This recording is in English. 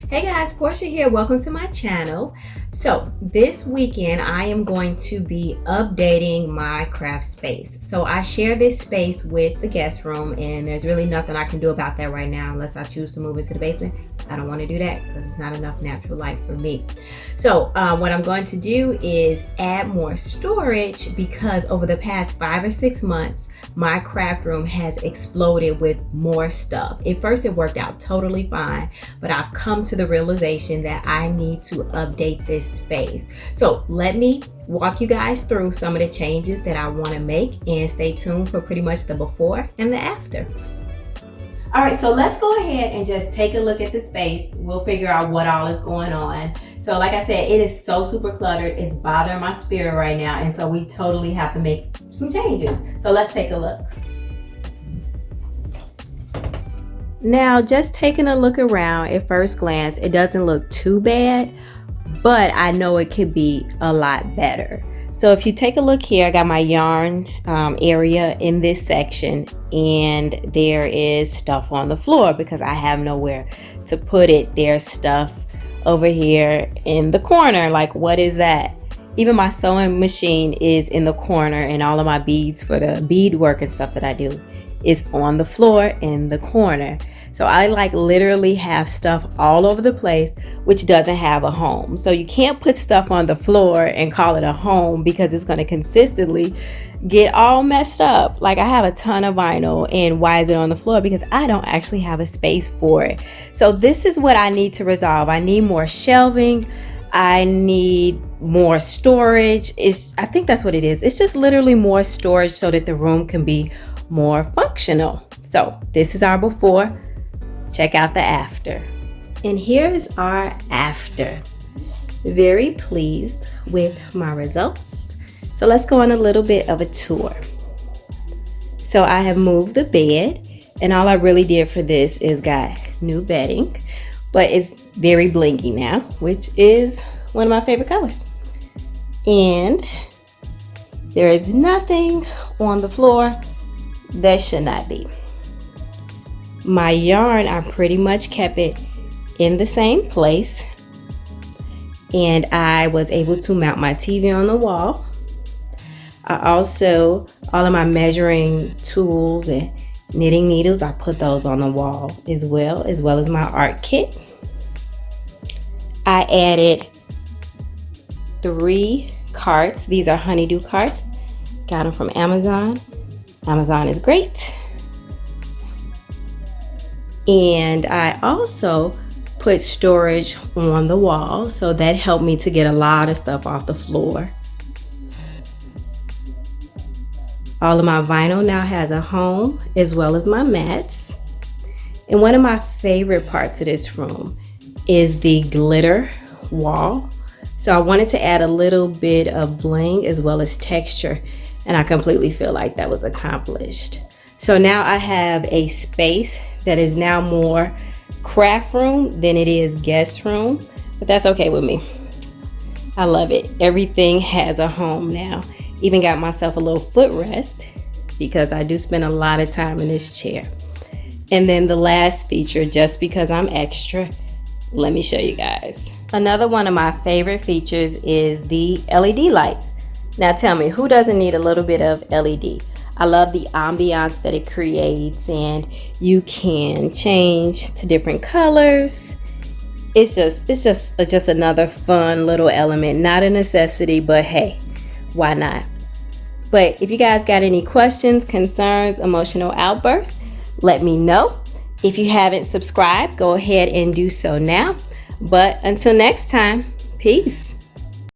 Hey guys, Portia here. Welcome to my channel. So this weekend I am going to be updating my craft space. So I share this space with the guest room, and there's really nothing I can do about that right now unless I choose to move into the basement. I don't want to do that because it's not enough natural light for me. So what I'm going to do is add more storage because over the past 5 or 6 months, my craft room has exploded with more stuff. At first it worked out totally fine, but I've come to the realization that I need to update this space. So let me walk you guys through some of the changes that I want to make, and stay tuned for pretty much the before and the after. All right, so let's go ahead and just take a look at the space. We'll figure out what all is going on. So like I said, it is so super cluttered. It's bothering my spirit right now. And so we totally have to make some changes. So let's take a look. Now, just taking a look around at first glance, it doesn't look too bad, but I know it could be a lot better. So if you take a look here, I got my yarn area in this section, and there is stuff on the floor because I have nowhere to put it. There's stuff over here in the corner. Like, what is that? Even my sewing machine is in the corner, and all of my beads for the bead work and stuff that I do is on the floor in the corner. So I literally have stuff all over the place, which doesn't have a home. So you can't put stuff on the floor and call it a home because it's going to consistently get all messed up. Like, I have a ton of vinyl, and why is it on the floor? Because I don't actually have a space for it. So this is what I need to resolve. I need more shelving. I need more storage. I think that's what it is. It's just literally more storage so that the room can be more functional. So this is our before. Check out the after. And here is our after. Very pleased with my results. So let's go on a little bit of a tour. So I have moved the bed, and all I really did for this is got new bedding, but it's very blingy now, which is one of my favorite colors. And there is nothing on the floor that should not be. My yarn, I pretty much kept it in the same place, and I was able to mount my TV on the wall. I also, all of my measuring tools and knitting needles, I put those on the wall as well as my art kit. I added 3 carts. These are honeydew carts. Got them from Amazon. Amazon is great. And I also put storage on the wall, so that helped me to get a lot of stuff off the floor. All of my vinyl now has a home, as well as my mats. And one of my favorite parts of this room is the glitter wall. So I wanted to add a little bit of bling as well as texture, and I completely feel like that was accomplished. So now I have a space that is now more craft room than it is guest room, but that's okay with me. I love it. Everything has a home now. Even got myself a little footrest because I do spend a lot of time in this chair. And then the last feature, just because I'm extra, let me show you guys. Another one of my favorite features is the LED lights. Now tell me, who doesn't need a little bit of LED? I love the ambiance that it creates, and you can change to different colors. It's just another fun little element, not a necessity, but hey, why not? But if you guys got any questions, concerns, emotional outbursts, let me know. If you haven't subscribed, go ahead and do so now. But until next time, peace.